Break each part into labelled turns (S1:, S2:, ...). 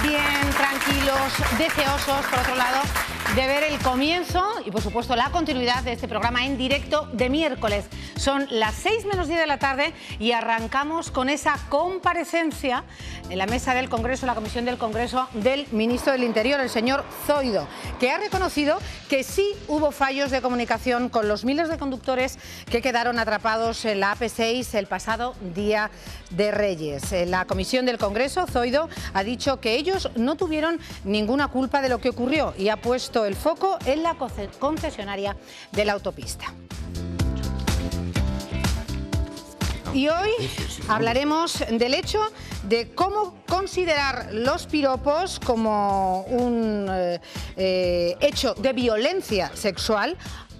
S1: también tranquilos, deseosos, por otro lado, de ver el comienzo y, por supuesto, la continuidad de este programa en directo de miércoles. Son las 6 menos 10 de la tarde y arrancamos con esa comparecencia en la mesa del Congreso, la Comisión del Congreso, del Ministro del Interior, el señor Zoido, que ha reconocido que sí hubo fallos de comunicación con los miles de conductores que quedaron atrapados en la AP6 el pasado Día de Reyes. En la Comisión del Congreso, Zoido ha dicho que ellos no tuvieron ninguna culpa de lo que ocurrió y ha puesto el foco en la concesionaria de la autopista. Y hoy hablaremos del hecho de cómo considerar los piropos como un hecho de violencia sexual.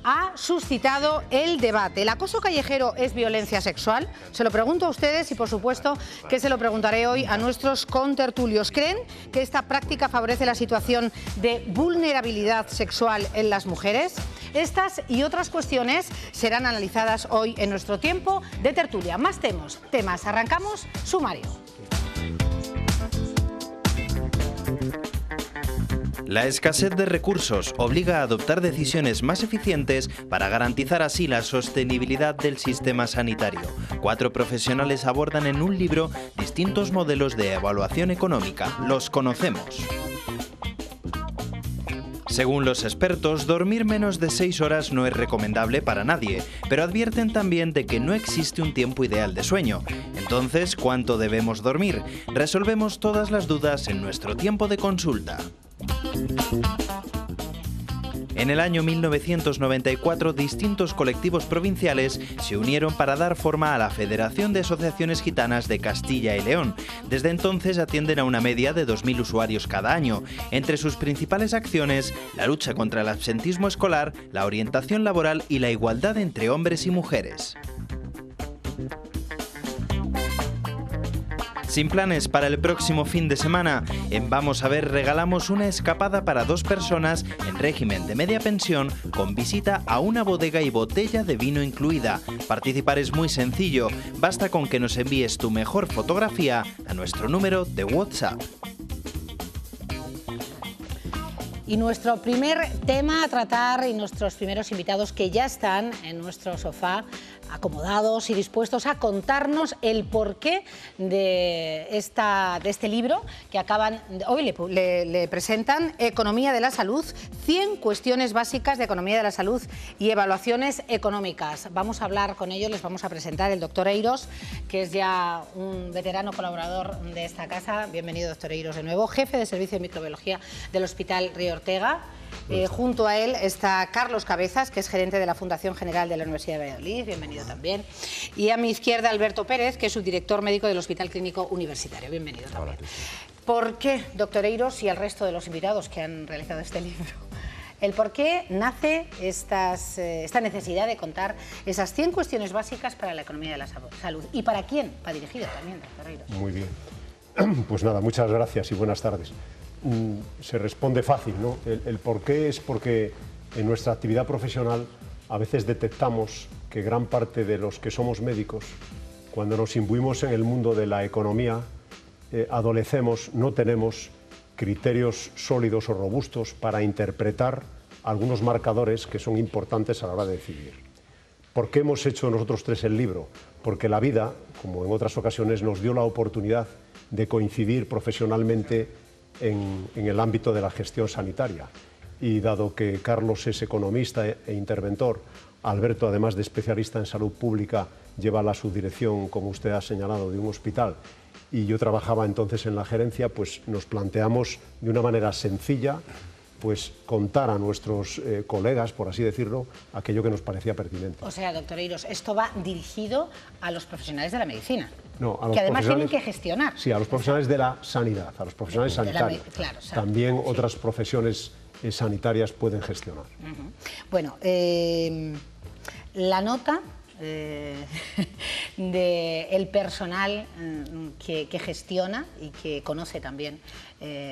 S1: Ha suscitado el debate. ¿El acoso callejero es violencia sexual? Se lo pregunto a ustedes y, por supuesto, que se lo preguntaré hoy a nuestros contertulios. ¿Creen que esta práctica favorece la situación de vulnerabilidad sexual en las mujeres? Estas y otras cuestiones serán analizadas hoy en nuestro tiempo de tertulia. Más temas. Arrancamos sumario.
S2: La escasez de recursos obliga a adoptar decisiones más eficientes para garantizar así la sostenibilidad del sistema sanitario. 4 profesionales abordan en un libro distintos modelos de evaluación económica. Los conocemos. Según los expertos, dormir menos de 6 horas no es recomendable para nadie, pero advierten también de que no existe un tiempo ideal de sueño. Entonces, ¿cuánto debemos dormir? Resolvemos todas las dudas en nuestro tiempo de consulta. En el año 1994, distintos colectivos provinciales se unieron para dar forma a la Federación de Asociaciones Gitanas de Castilla y León. Desde entonces atienden a una media de 2.000 usuarios cada año. Entre sus principales acciones, la lucha contra el absentismo escolar, la orientación laboral y la igualdad entre hombres y mujeres. Sin planes para el próximo fin de semana, en Vamos a Ver regalamos una escapada para 2 personas en régimen de media pensión con visita a una bodega y botella de vino incluida. Participar es muy sencillo, basta con que nos envíes tu mejor fotografía a nuestro número de WhatsApp.
S1: Y nuestro primer tema a tratar y nuestros primeros invitados que ya están en nuestro sofá acomodados y dispuestos a contarnos el porqué de este libro que hoy le presentan, Economía de la Salud, 100 cuestiones básicas de economía de la salud y evaluaciones económicas. Vamos a hablar con ellos, les vamos a presentar el doctor Eiros, que es ya un veterano colaborador de esta casa. Bienvenido, doctor Eiros, de nuevo, jefe de servicio de microbiología del Hospital Río Ortega. Junto a él está Carlos Cabezas, que es gerente de la Fundación General de la Universidad de Valladolid, bienvenido también. Y a mi izquierda Alberto Pérez, que es subdirector médico del Hospital Clínico Universitario, bienvenido también. ¿Por qué, doctor Eiros, y al resto de los invitados que han realizado este libro, el por qué nace esta necesidad de contar esas 100 cuestiones básicas para la economía de la salud? ¿Y para quién va dirigido también, doctor Eiros?
S3: Muy bien. Pues nada, muchas gracias y buenas tardes. Se responde fácil, ¿no? El por qué es porque en nuestra actividad profesional a veces detectamos que gran parte de los que somos médicos, cuando nos imbuimos en el mundo de la economía, adolecemos, no tenemos criterios sólidos o robustos para interpretar algunos marcadores que son importantes a la hora de decidir. ¿Por qué hemos hecho nosotros 3 el libro? Porque la vida, como en otras ocasiones, nos dio la oportunidad de coincidir profesionalmente en el ámbito de la gestión sanitaria. Y dado que Carlos es economista e interventor, Alberto, además de especialista en salud pública, lleva la subdirección, como usted ha señalado, de un hospital, y yo trabajaba entonces en la gerencia, pues nos planteamos de una manera sencilla pues contar a nuestros colegas, por así decirlo, aquello que nos parecía pertinente.
S1: O sea, doctor Eiros, esto va dirigido a los profesionales de la medicina,
S3: no, a los
S1: que además tienen que gestionar.
S3: Sí, a los profesionales de la sanidad, a los profesionales sanitarios.
S1: Claro,
S3: también otras profesiones sanitarias pueden gestionar.
S1: Bueno, la nota del personal que gestiona y que conoce también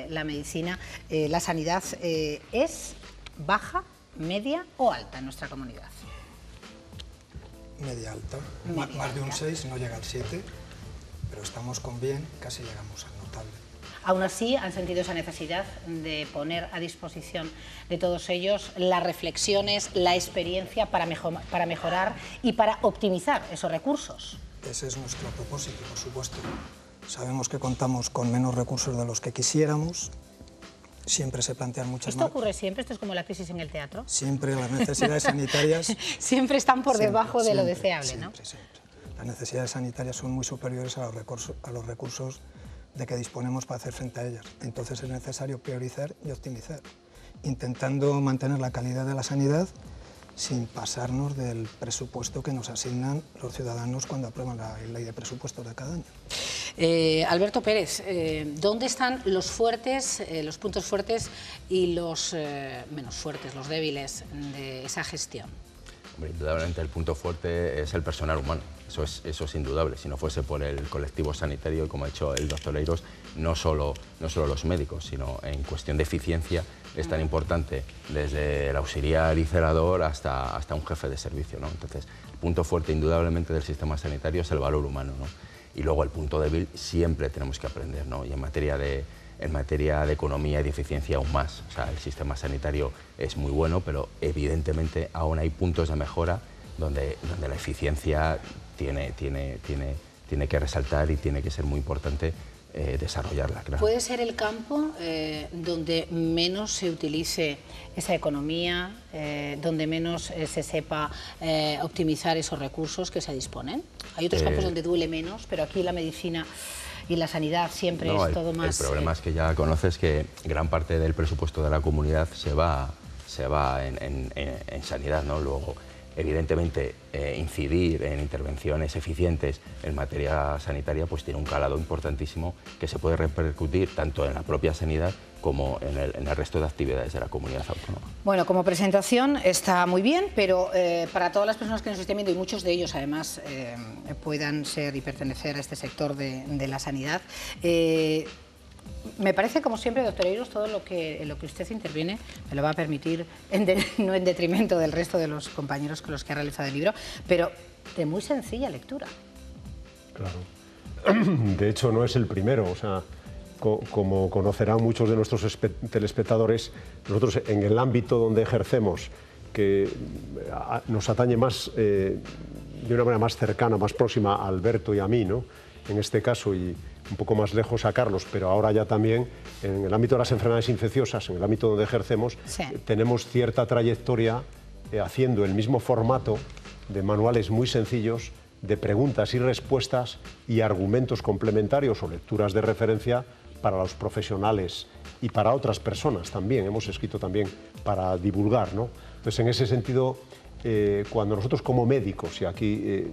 S1: la medicina, la sanidad, ¿es baja, media o alta en nuestra comunidad?
S4: Media alta, más de un 6, no llega al 7, pero estamos con bien, casi llegamos al notable.
S1: Aún así, han sentido esa necesidad de poner a disposición de todos ellos las reflexiones, la experiencia para mejorar y para optimizar esos recursos.
S4: Ese es nuestro propósito, por supuesto. Sabemos que contamos con menos recursos de los que quisiéramos. Siempre se plantean muchas...
S1: ¿Esto ocurre siempre? ¿Esto es como la crisis en el teatro?
S4: Siempre las necesidades sanitarias...
S1: Siempre están por debajo de lo deseable,
S4: siempre,
S1: ¿no?
S4: Siempre. Las necesidades sanitarias son muy superiores a los recursos de que disponemos para hacer frente a ellas. Entonces es necesario priorizar y optimizar, intentando mantener la calidad de la sanidad sin pasarnos del presupuesto que nos asignan los ciudadanos cuando aprueban la ley de presupuestos de cada año.
S1: Alberto Pérez, ¿dónde están los fuertes, los puntos fuertes y los menos fuertes, los débiles de esa gestión?
S5: Hombre, indudablemente el punto fuerte es el personal humano, eso es indudable. Si no fuese por el colectivo sanitario, y como ha dicho el doctor Eiros, no solo los médicos, sino en cuestión de eficiencia es tan importante desde el auxiliar y celador hasta un jefe de servicio, ¿no? Entonces, el punto fuerte indudablemente del sistema sanitario es el valor humano, ¿no? Y luego el punto débil siempre tenemos que aprender, ¿no? Y en materia de economía y de eficiencia aún más. O sea, el sistema sanitario es muy bueno, pero evidentemente aún hay puntos de mejora donde la eficiencia tiene que resaltar y tiene que ser muy importante desarrollarla, claro.
S1: ¿Puede ser el campo donde menos se utilice esa economía, donde menos se sepa optimizar esos recursos que se disponen? Hay otros campos donde duele menos, pero aquí la medicina y la sanidad siempre es todo más...
S5: El problema es que ya conoces que gran parte del presupuesto de la comunidad se va en sanidad, ¿no? Luego, evidentemente, incidir en intervenciones eficientes en materia sanitaria pues tiene un calado importantísimo que se puede repercutir tanto en la propia sanidad como en el resto de actividades de la comunidad autónoma.
S1: Bueno, como presentación está muy bien, pero para todas las personas que nos estén viendo, y muchos de ellos además puedan ser y pertenecer a este sector de la sanidad, me parece, como siempre, doctor Eiros, todo lo que usted interviene me lo va a permitir, no en detrimento del resto de los compañeros con los que ha realizado el libro, pero de muy sencilla lectura.
S3: Claro. De hecho, no es el primero. O sea, como conocerán muchos de nuestros telespectadores, nosotros en el ámbito donde ejercemos, que nos atañe más, de una manera más cercana, más próxima a Alberto y a mí, ¿no? En este caso, y un poco más lejos a Carlos, pero ahora ya también en el ámbito de las enfermedades infecciosas, en el ámbito donde ejercemos, sí, tenemos cierta trayectoria haciendo el mismo formato de manuales muy sencillos, de preguntas y respuestas y argumentos complementarios o lecturas de referencia para los profesionales y para otras personas también. Hemos escrito también para divulgar, ¿no? Entonces, en ese sentido, cuando nosotros como médicos, y aquí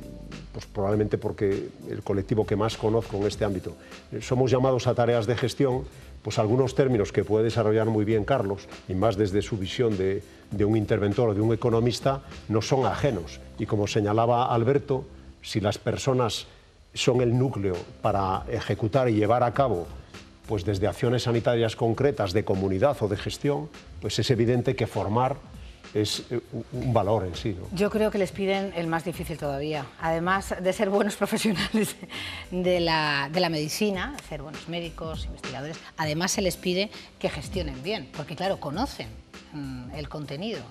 S3: pues probablemente porque el colectivo que más conozco en este ámbito, somos llamados a tareas de gestión, pues algunos términos que puede desarrollar muy bien Carlos, y más desde su visión de un interventor o de un economista, no son ajenos. Y como señalaba Alberto, si las personas son el núcleo para ejecutar y llevar a cabo pues desde acciones sanitarias concretas de comunidad o de gestión, pues es evidente que formar es un valor en sí, ¿no?
S1: Yo creo que les piden el más difícil todavía. Además de ser buenos profesionales de la medicina, ser buenos médicos, investigadores, además se les pide que gestionen bien, porque claro, conocen el contenido.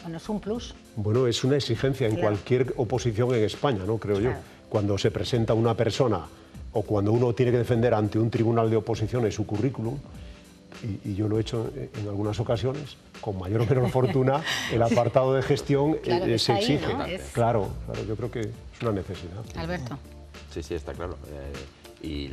S1: Bueno, es un plus.
S3: Bueno, es una exigencia en cualquier oposición en España, ¿no? Creo yo. Cuando se presenta una persona o cuando uno tiene que defender ante un tribunal de oposiciones su currículum, y yo lo he hecho en algunas ocasiones, con mayor o menor fortuna, el apartado de gestión se exige.
S1: ¿No?
S3: Claro, yo creo que es una necesidad.
S1: Alberto.
S5: Sí, está claro. Y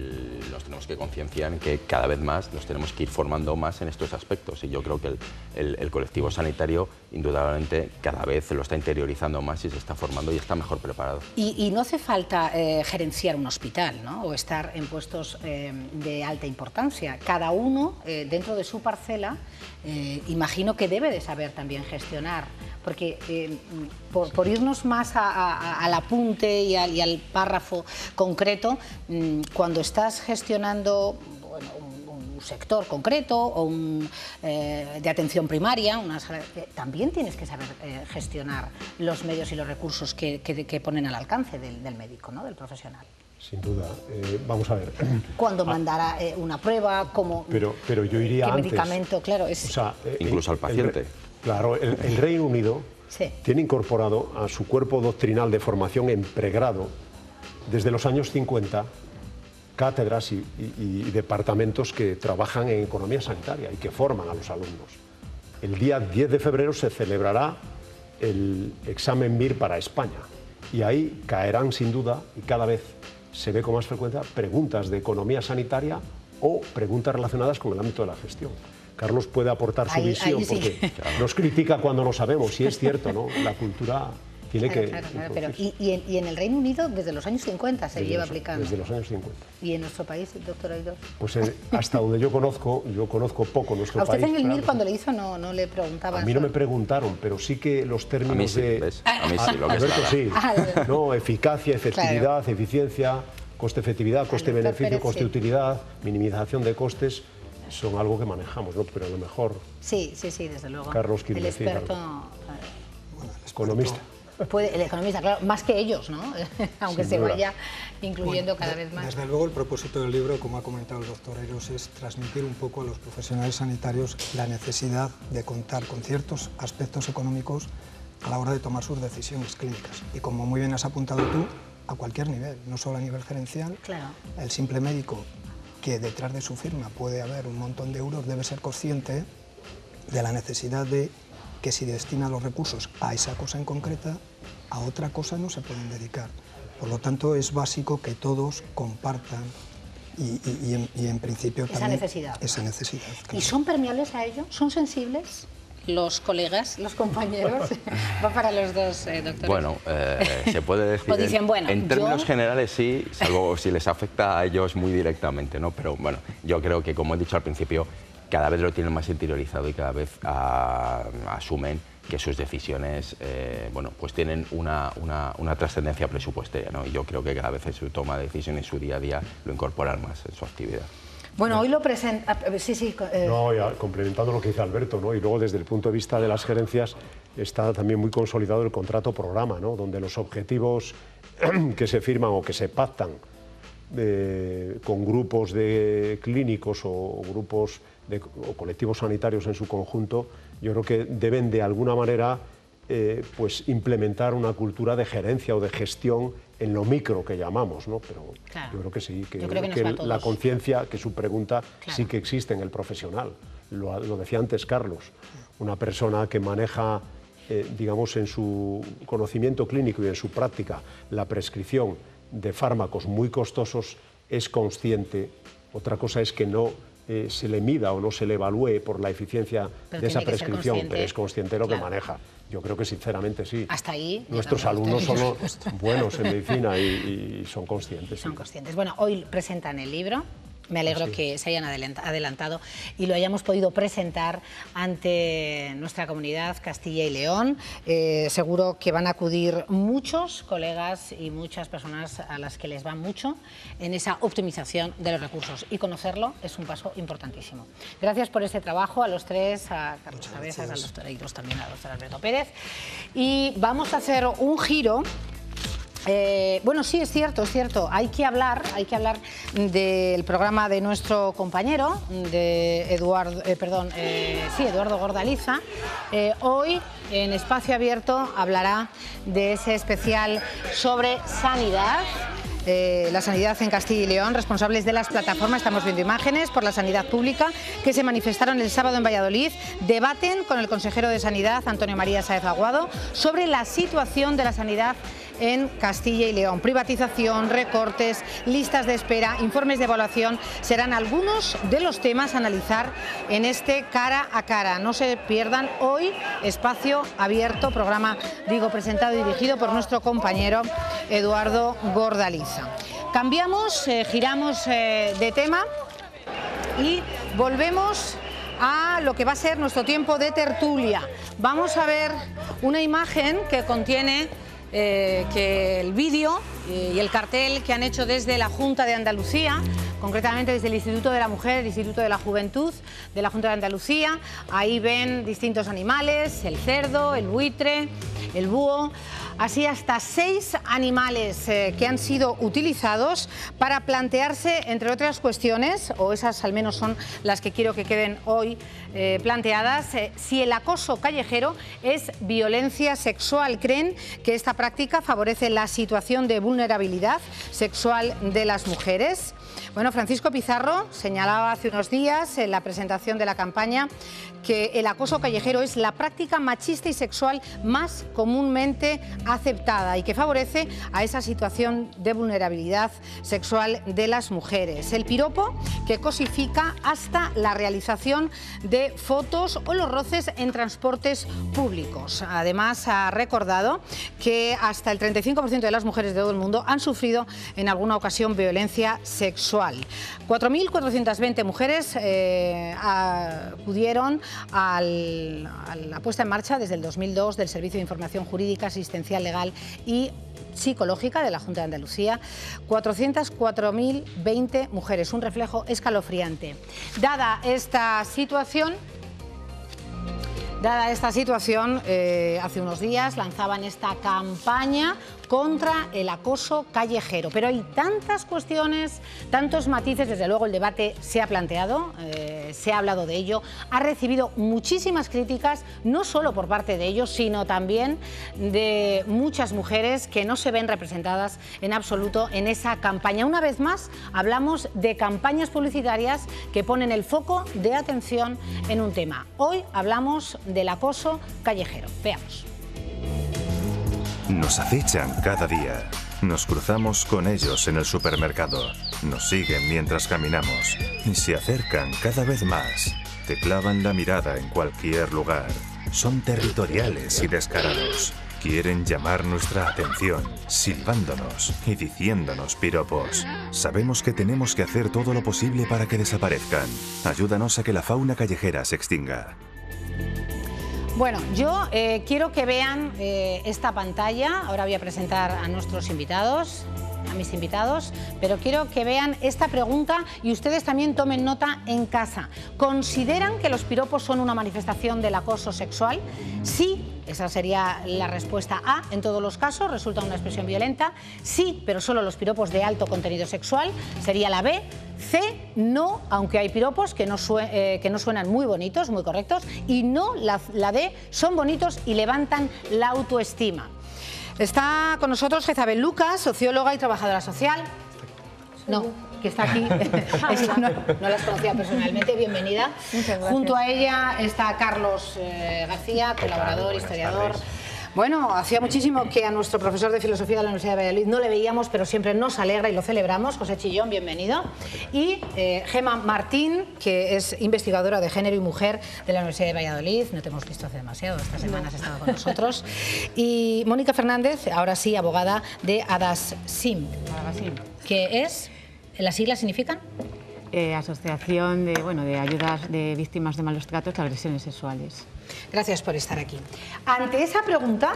S5: nos tenemos que concienciar en que cada vez más nos tenemos que ir formando más en estos aspectos. Y yo creo que el colectivo sanitario, indudablemente, cada vez lo está interiorizando más y se está formando y está mejor preparado.
S1: Y no hace falta gerenciar un hospital, ¿no? O estar en puestos de alta importancia. Cada uno, dentro de su parcela, imagino que debe de saber también gestionar. Porque por irnos más al apunte y al párrafo concreto, cuando estás gestionando un sector concreto o de atención primaria, también tienes que saber gestionar los medios y los recursos que ponen al alcance del médico, ¿no? Del profesional.
S3: Sin duda. Vamos a ver.
S1: ¿Cuándo mandará una prueba? ¿Cómo,
S3: pero yo iría
S1: ¿qué
S3: antes.
S1: Medicamento? Claro, es...
S5: O sea, incluso al paciente.
S3: Claro, el Reino Unido
S1: sí.
S3: tiene incorporado a su cuerpo doctrinal de formación en pregrado, desde los años 50, cátedras y departamentos que trabajan en economía sanitaria y que forman a los alumnos. El día 10 de febrero se celebrará el examen MIR para España y ahí caerán sin duda, y cada vez se ve con más frecuencia, preguntas de economía sanitaria o preguntas relacionadas con el ámbito de la gestión. Carlos puede aportar su visión,
S1: sí.
S3: porque nos critica cuando no sabemos, y es cierto, ¿no? La cultura tiene
S1: Claro, pero y en el Reino Unido desde los años 50 se lleva aplicando.
S3: Desde los años 50.
S1: ¿Y en nuestro país, doctor Oidor?
S3: Pues hasta donde yo conozco poco nuestro
S1: país. ¿A usted
S3: país,
S1: en el MIR cuando le hizo no le preguntaban?
S3: A mí no me preguntaron, pero sí que los términos
S5: a mí sí,
S3: de...
S5: ¿ves? A mí sí, lo que
S3: Alberto,
S5: es
S3: sí. No, eficacia, efectividad,
S1: claro.
S3: Eficiencia, coste-efectividad, coste-beneficio, coste-utilidad, minimización de costes, son algo que manejamos, ¿no? Pero a lo mejor...
S1: Sí, desde luego.
S3: Carlos quiere decir
S1: experto...
S3: Economista.
S1: El economista, claro, más que ellos, ¿no? Aunque se vaya incluyendo cada vez más.
S4: Desde luego el propósito del libro, como ha comentado el doctor Eiros, es transmitir un poco a los profesionales sanitarios la necesidad de contar con ciertos aspectos económicos a la hora de tomar sus decisiones clínicas. Y como muy bien has apuntado tú, a cualquier nivel, no solo a nivel gerencial,
S1: claro.
S4: El simple médico que detrás de su firma puede haber un montón de euros debe ser consciente de la necesidad de que si destina los recursos a esa cosa en concreta, a otra cosa no se pueden dedicar. Por lo tanto, es básico que todos compartan y en principio también esa necesidad. Claro.
S1: ¿Y son permeables a ello? ¿Son sensibles? Los colegas, los compañeros, va para los dos, doctores.
S5: Bueno, se puede decir,
S1: dicen, bueno,
S5: en términos generales sí, salvo si les afecta a ellos muy directamente, ¿no? Pero bueno, yo creo que, como he dicho al principio, cada vez lo tienen más interiorizado y cada vez asumen que sus decisiones bueno, pues tienen una trascendencia presupuestaria, ¿no? Y yo creo que cada vez en su toma de decisiones, en su día a día, lo incorporan más en su actividad.
S1: Bueno, hoy lo presenta... Sí.
S3: No, ya, complementando lo que dice Alberto, ¿no? Y luego desde el punto de vista de las gerencias está también muy consolidado el contrato programa, ¿no? Donde los objetivos que se firman o que se pactan con grupos de clínicos o grupos o colectivos sanitarios en su conjunto, yo creo que deben de alguna manera pues implementar una cultura de gerencia o de gestión en lo micro que llamamos, ¿no? Pero claro, yo creo que sí, que la conciencia, que su pregunta sí que existe en el profesional. Lo decía antes Carlos, una persona que maneja, digamos, en su conocimiento clínico y en su práctica la prescripción de fármacos muy costosos es consciente. Otra cosa es que no se le mida o no se le evalúe por la eficiencia de esa prescripción, pero es consciente de lo que maneja. Yo creo que sinceramente sí.
S1: Hasta ahí.
S3: Nuestros alumnos son buenos en medicina y son conscientes.
S1: Son conscientes. Bueno, hoy presentan el libro. Me alegro que se hayan adelantado y lo hayamos podido presentar ante nuestra comunidad Castilla y León. Seguro que van a acudir muchos colegas y muchas personas a las que les va mucho en esa optimización de los recursos. Y conocerlo es un paso importantísimo. Gracias por este trabajo a los tres, a Carlos Cabezas, al doctor Eiros, también al doctor Alberto Pérez. Y vamos a hacer un giro. Bueno, sí, es cierto, hay que hablar del programa de nuestro compañero, de Eduardo Gordaliza. Hoy, en Espacio Abierto, hablará de ese especial sobre sanidad. La sanidad en Castilla y León, responsables de las plataformas, estamos viendo imágenes, por la sanidad pública, que se manifestaron el sábado en Valladolid, debaten con el consejero de Sanidad, Antonio María Sáez Aguado, sobre la situación de la sanidad en Castilla y León. Privatización, recortes, listas de espera, informes de evaluación, serán algunos de los temas a analizar en este Cara a Cara. No se pierdan hoy Espacio Abierto, programa, presentado y dirigido por nuestro compañero Eduardo Gordaliza. Cambiamos, giramos de tema y volvemos a lo que va a ser nuestro tiempo de tertulia. Vamos a ver una imagen que contiene que el vídeo y el cartel que han hecho desde la Junta de Andalucía concretamente desde el Instituto de la Mujer, el Instituto de la Juventud de la Junta de Andalucía. Ahí ven distintos animales, el cerdo, el buitre, el búho, así hasta 6 animales que han sido utilizados para plantearse, entre otras cuestiones, o esas al menos son las que quiero que queden hoy planteadas, si el acoso callejero es violencia sexual. Creen que esta práctica favorece la situación de vulnerabilidad sexual de las mujeres. Bueno, Francisco Pizarro señalaba hace unos días en la presentación de la campaña que el acoso callejero es la práctica machista y sexual más comúnmente aceptada y que favorece a esa situación de vulnerabilidad sexual de las mujeres. El piropo, que cosifica hasta la realización de fotos o los roces en transportes públicos. Además, ha recordado que hasta el 35% de las mujeres de todo el mundo han sufrido en alguna ocasión violencia sexual. 4.420 mujeres acudieron a la puesta en marcha desde el 2002 del Servicio de Información Jurídica, Asistencial Legal y Psicológica de la Junta de Andalucía. 404.020 mujeres, un reflejo escalofriante. Dada esta situación, hace unos días lanzaban esta campaña contra el acoso callejero. Pero hay tantas cuestiones, tantos matices, desde luego el debate se ha planteado, se ha hablado de ello, ha recibido muchísimas críticas, no solo por parte de ellos, sino también de muchas mujeres que no se ven representadas en absoluto en esa campaña. Una vez más, hablamos de campañas publicitarias que ponen el foco de atención en un tema. Hoy hablamos del acoso callejero. Veamos.
S6: Nos acechan cada día. Nos cruzamos con ellos en el supermercado. Nos siguen mientras caminamos. Y se acercan cada vez más. Te clavan la mirada en cualquier lugar. Son territoriales y descarados. Quieren llamar nuestra atención, silbándonos y diciéndonos piropos. Sabemos que tenemos que hacer todo lo posible para que desaparezcan. Ayúdanos a que la fauna callejera se extinga.
S1: Bueno, yo quiero que vean esta pantalla. Ahora voy a presentar a nuestros invitados, a mis invitados, pero quiero que vean esta pregunta y ustedes también tomen nota en casa. ¿Consideran que los piropos son una manifestación del acoso sexual? Sí, esa sería la respuesta A. En todos los casos resulta una expresión violenta. Sí, pero solo los piropos de alto contenido sexual, sería la B. C, no, aunque hay piropos que no suenan muy bonitos, muy correctos. Y no, la D, son bonitos y levantan la autoestima. Está con nosotros Jezabel Lucas, socióloga y trabajadora social. No, que está aquí. No las conocía personalmente, bienvenida.
S7: Muchas gracias.
S1: Junto a ella está Carlos García, colaborador, historiador. Bueno, hacía muchísimo que a nuestro profesor de filosofía de la Universidad de Valladolid no le veíamos, pero siempre nos alegra y lo celebramos. José Chillón, bienvenido. Y Gemma Martín, que es investigadora de género y mujer de la Universidad de Valladolid. No te hemos visto hace demasiado, esta semana has estado con nosotros. Y Mónica Fernández, ahora sí, abogada de ADASSIM. ¿Qué es? ¿Las siglas significan?
S7: Asociación de ayudas de víctimas de malos tratos y agresiones sexuales.
S1: Gracias por estar aquí. Ante esa pregunta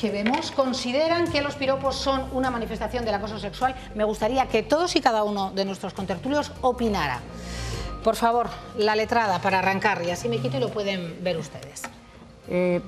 S1: que vemos, ¿consideran que los piropos son una manifestación del acoso sexual? Me gustaría que todos y cada uno de nuestros contertulios opinara. Por favor, la letrada para arrancar, y así me quito y lo pueden ver ustedes.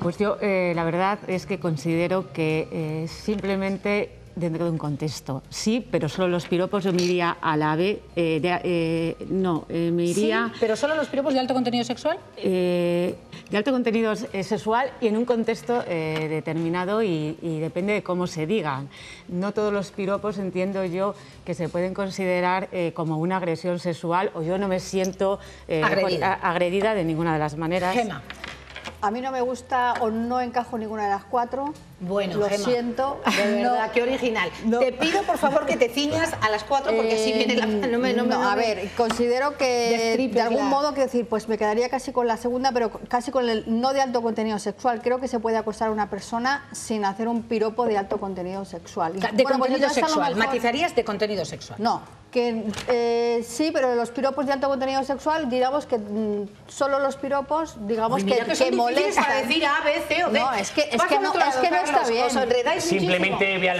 S7: Pues yo la verdad es que considero que simplemente dentro de un contexto, sí, pero solo los piropos. Yo me iría a la B, me iría...
S1: Sí, pero solo los piropos de alto contenido sexual.
S7: De alto contenido sexual y en un contexto determinado y depende de cómo se digan. No todos los piropos entiendo yo que se pueden considerar como una agresión sexual, o yo no me siento agredida de ninguna de las maneras.
S1: Gemma.
S8: A mí no me gusta o no encajo ninguna de las cuatro.
S1: Bueno,
S8: lo
S1: Gemma,
S8: siento.
S1: de verdad, qué original. No. Te pido, por favor, que te ciñas a las 4 porque así viene la...
S8: A ver, considero que de algún modo, quiero decir, pues me quedaría casi con la segunda, pero casi con el no de alto contenido sexual. Creo que se puede acosar a una persona sin hacer un piropo de alto contenido sexual.
S1: De contenido sexual. ¿Matizarías de contenido sexual?
S8: No. Que sí, pero los piropos de alto contenido sexual, digamos que solo los piropos, digamos que molestan.
S1: Para decir A, B, C o D.
S8: No, es que no está bien.
S1: Os enredáis
S9: Simplemente voy a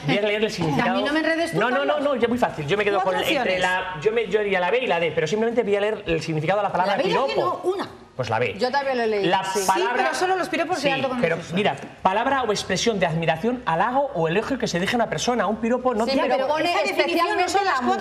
S9: leer el significado.
S1: A mí no me enredes tú.
S9: No, ya muy fácil. Yo me quedo con yo diría la B y la D, pero simplemente voy a leer el significado de la palabra piropo.
S1: La B y la D no, una.
S9: Pues la B.
S8: Yo también lo he leído.
S1: Sí, pero solo los piropos de alto contenido sexual.
S9: Mira, palabra o expresión de admiración, halago o elogio que se deje a una persona. Un piropo no
S8: tiene... pero pone especialmente a la mujer.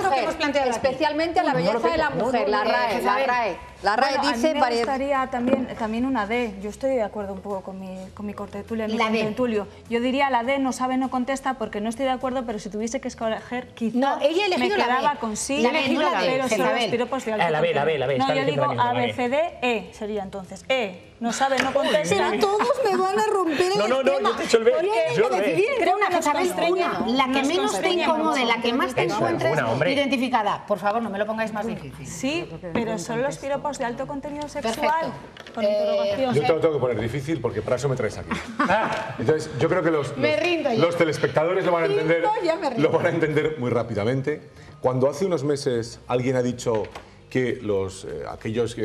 S8: Especialmente a la belleza de la mujer, la RAE. La RAE dice...
S10: A mí me gustaría también una D. Yo estoy de acuerdo un poco con mi cortertulio, mi contertulio. Yo diría la D, no sabe, no contesta, porque no estoy de acuerdo, pero si tuviese que escoger, quizá me quedaba con sí.
S1: La B, no la D,
S10: pero son los piropos de alto contenido.
S9: La B.
S10: No, yo digo A, B, C, D, E sería entonces. No sabe, no contesta.
S8: Pero todos me van a romper el esquema.
S9: No, yo te he dicho el B.
S1: Creo una cosa, la que menos te incomode, la que más te encuentres identificada. Por favor, no me lo pongáis más difícil.
S10: Sí, pero son los piropos de alto contenido sexual. Con interrogación.
S11: Yo te lo tengo que poner difícil porque para eso me traes aquí. Entonces, yo creo que los telespectadores lo van a entender muy rápidamente. Cuando hace unos meses alguien ha dicho que aquellos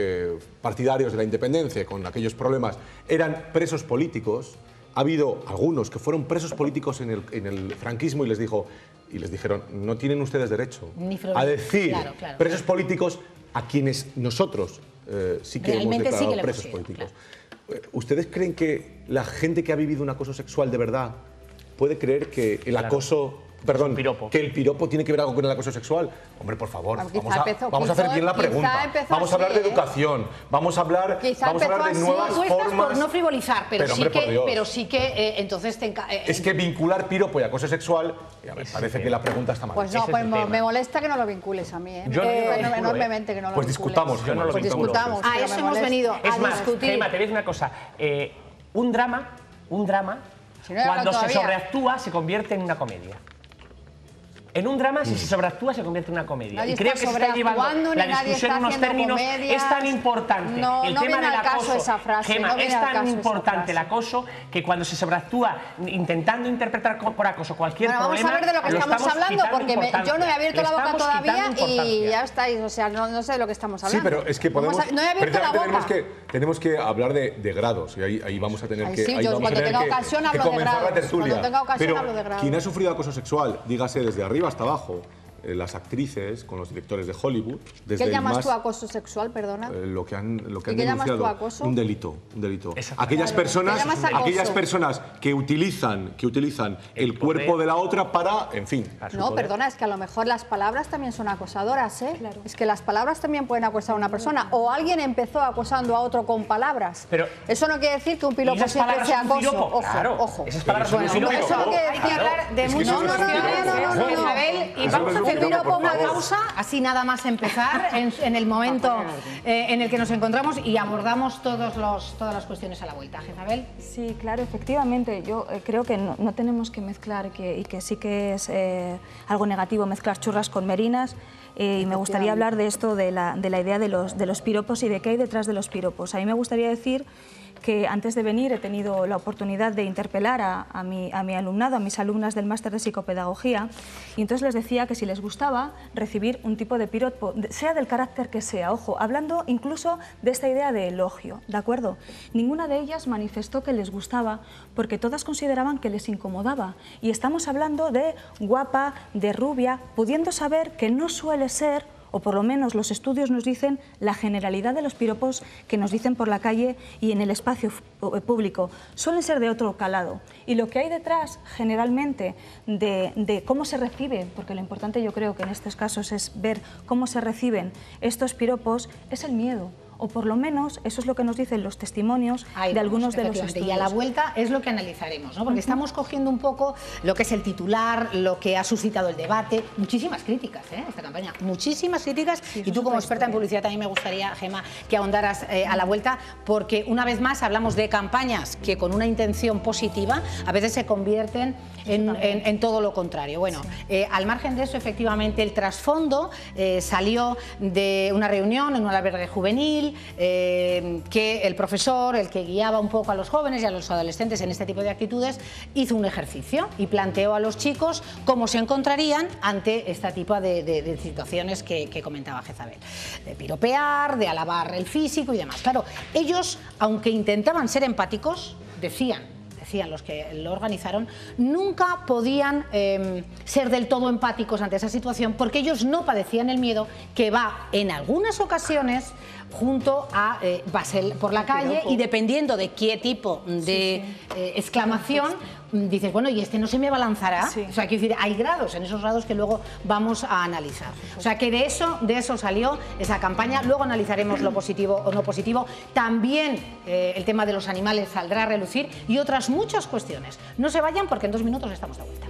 S11: partidarios de la independencia con aquellos problemas eran presos políticos, ha habido algunos que fueron presos políticos en el franquismo y les dijeron, no tienen ustedes derecho a decir presos políticos a quienes nosotros sí que hemos declarado presos políticos. ¿Ustedes creen que la gente que ha vivido un acoso sexual de verdad puede creer que el acoso... Perdón, que el piropo tiene que ver algo con el acoso sexual? Hombre, por favor, vamos a hacer bien la pregunta. Vamos a hablar de educación, vamos a hablar de nuevas formas...
S1: por no frivolizar, pero sí que entonces...
S11: Es que vincular piropo y acoso sexual, me parece que la pregunta está mal.
S8: Pues no, me molesta que no lo vincules a mí, enormemente que no lo vincules.
S11: Pues discutamos.
S8: Pues discutamos.
S1: A eso hemos venido, a discutir.
S9: Gemma, te voy a decir una cosa. Un drama, cuando se sobreactúa, se convierte en una comedia. En un drama, si se sobreactúa, se convierte en una comedia.
S8: Nadie
S9: y creo que se está llevando la discusión en unos términos. Es tan importante el tema del acoso, Gemma, es tan importante el acoso que cuando se sobreactúa intentando interpretar por acoso cualquier problema.
S8: Vamos a ver de lo que estamos hablando, porque yo no he abierto la boca todavía y ya estáis. O sea, no sé de lo que estamos hablando.
S11: Sí, pero es que podemos.
S8: No he abierto la boca.
S11: Tenemos que hablar de grados y ahí vamos a tener que.
S8: Sí, yo cuando tenga ocasión hablo de grados. Cuando tenga ocasión hablo de grados.
S11: Quien ha sufrido acoso sexual, dígase desde arriba hasta abajo, las actrices con los directores de Hollywood.
S8: ¿Qué llamas tú acoso sexual, perdona?
S11: Lo que han
S8: ¿Qué llamas tú acoso?
S11: Un delito. Aquellas personas que utilizan el cuerpo de la otra para, en fin.
S8: No, perdona, es que a lo mejor las palabras también son acosadoras, ¿eh? Claro. Es que las palabras también pueden acosar a una persona. O alguien empezó acosando a otro con palabras. Pero eso no quiere decir que un piropo siempre sea acoso. Ojo.
S9: Esas palabras son un piropo.
S8: Eso no quiere decir hablar de muchos.
S1: No. Y vamos a hacer una pausa, así nada más empezar, en el momento en el que nos encontramos y abordamos todas las cuestiones a la vuelta. Jezabel.
S10: Sí, claro, efectivamente. Yo creo que no tenemos que mezclar y que sí que es algo negativo mezclar churras con merinas. Y me gustaría hablar de esto, de la idea de los piropos y de qué hay detrás de los piropos. A mí me gustaría decir que antes de venir he tenido la oportunidad de interpelar a mi alumnado, a mis alumnas del máster de psicopedagogía, y entonces les decía que si les gustaba recibir un tipo de piropo, sea del carácter que sea, ojo, hablando incluso de esta idea de elogio, ¿de acuerdo? Ninguna de ellas manifestó que les gustaba porque todas consideraban que les incomodaba, y estamos hablando de guapa, de rubia, pudiendo saber que no suele ser, o por lo menos los estudios nos dicen, la generalidad de los piropos que nos dicen por la calle y en el espacio público suelen ser de otro calado. Y lo que hay detrás, generalmente, de cómo se recibe, porque lo importante yo creo que en estos casos es ver cómo se reciben estos piropos, es el miedo. O por lo menos eso es lo que nos dicen los testimonios de algunos de los estudios.
S1: Y a la vuelta es lo que analizaremos, ¿no? Porque estamos cogiendo un poco lo que es el titular, lo que ha suscitado el debate, muchísimas críticas, esta campaña, muchísimas críticas, sí, y tú como experta en publicidad también me gustaría, Gemma, que ahondaras a la vuelta, porque una vez más hablamos de campañas que con una intención positiva a veces se convierten en todo lo contrario. Bueno, al margen de eso, efectivamente, el trasfondo salió de una reunión en un albergue juvenil, infantil, que el profesor, el que guiaba un poco a los jóvenes y a los adolescentes en este tipo de actitudes, hizo un ejercicio y planteó a los chicos cómo se encontrarían ante este tipo de situaciones que comentaba Jezabel. De piropear, de alabar el físico y demás. Claro, ellos, aunque intentaban ser empáticos, decían los que lo organizaron, nunca podían ser del todo empáticos ante esa situación porque ellos no padecían el miedo que va en algunas ocasiones junto a vas por la calle y dependiendo de qué tipo de exclamación dices, bueno, y este no se me abalanzará. O sea, quiero decir, hay grados, en esos grados que luego vamos a analizar. O sea, que de eso salió esa campaña. Luego analizaremos lo positivo o no positivo. También el tema de los animales saldrá a relucir y otras muchas cuestiones. No se vayan porque en 2 minutos estamos de vuelta.